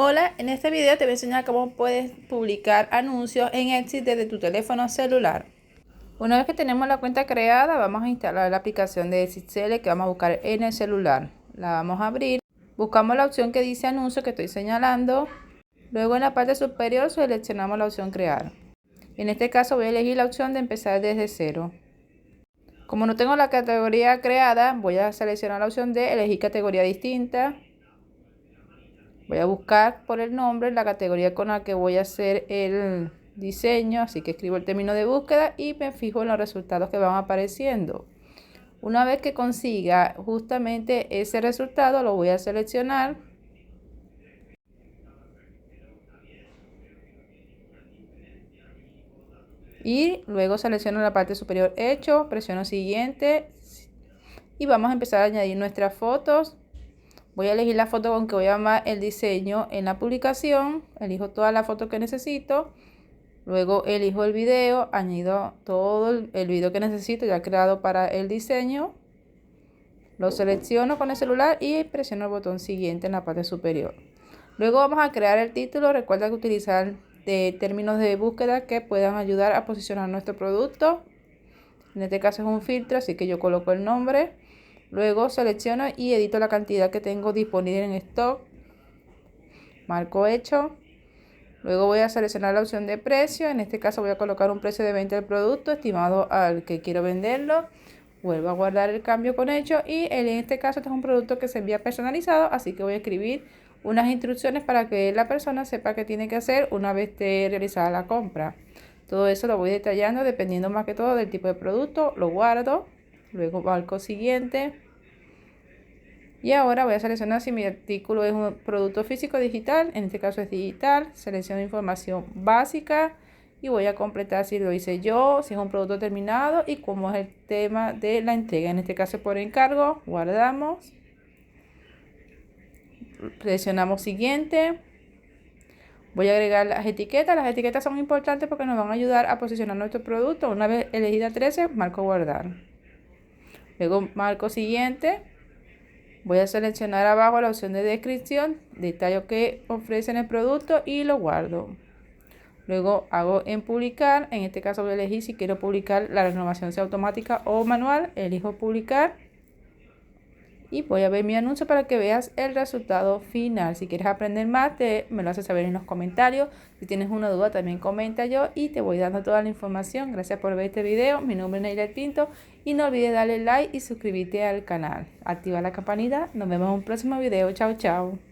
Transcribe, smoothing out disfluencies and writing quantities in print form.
Hola, en este video te voy a enseñar cómo puedes publicar anuncios en Etsy desde tu teléfono celular. Una vez que tenemos la cuenta creada, vamos a instalar la aplicación de Etsy Seller que vamos a buscar en el celular. La vamos a abrir, buscamos la opción que dice anuncio que estoy señalando. Luego en la parte superior seleccionamos la opción crear. En este caso voy a elegir la opción de empezar desde cero. Como no tengo la categoría creada, voy a seleccionar la opción de elegir categoría distinta. Voy a buscar por el nombre la categoría con la que voy a hacer el diseño, así que escribo el término de búsqueda y me fijo en los resultados que van apareciendo. Una vez que consiga justamente ese resultado, lo voy a seleccionar. Y luego selecciono la parte superior hecho, presiono siguiente y vamos a empezar a añadir nuestras fotos. Voy a elegir la foto con que voy a armar el diseño en la publicación. Elijo todas las fotos que necesito. Luego elijo el video, añado todo el video que necesito ya creado para el diseño. Lo selecciono con el celular y presiono el botón siguiente en la parte superior. Luego vamos a crear el título. Recuerda que utilizar términos de búsqueda que puedan ayudar a posicionar nuestro producto. En este caso es un filtro, así que yo coloco el nombre. Luego selecciono y edito la cantidad que tengo disponible en stock. Marco hecho. Luego voy a seleccionar la opción de precio. En este caso voy a colocar un precio de venta del producto estimado al que quiero venderlo. Vuelvo a guardar el cambio con hecho. Y en este caso este es un producto que se envía personalizado. Así que voy a escribir unas instrucciones para que la persona sepa qué tiene que hacer una vez esté realizada la compra. Todo eso lo voy detallando dependiendo más que todo del tipo de producto. Lo guardo. Luego marco siguiente. Y ahora voy a seleccionar si mi artículo es un producto físico o digital. En este caso es digital. Selecciono información básica y voy a completar si lo hice yo, si es un producto terminado y cómo es el tema de la entrega. En este caso por encargo. Guardamos. Seleccionamos siguiente. Voy a agregar las etiquetas. Las etiquetas son importantes porque nos van a ayudar a posicionar nuestro producto. Una vez elegida 13, marco guardar. Luego marco siguiente. Voy a seleccionar abajo la opción de descripción, detalle que ofrecen el producto y lo guardo. Luego hago en publicar. En este caso voy a elegir si quiero publicar la renovación sea automática o manual. Elijo publicar. Y voy a ver mi anuncio para que veas el resultado final. Si quieres aprender más, me lo haces saber en los comentarios. Si tienes una duda, también comenta yo y te voy dando toda la información. Gracias por ver este video. Mi nombre es Neira Pinto y no olvides darle like y suscribirte al canal. Activa la campanita. Nos vemos en un próximo video. Chao, chao.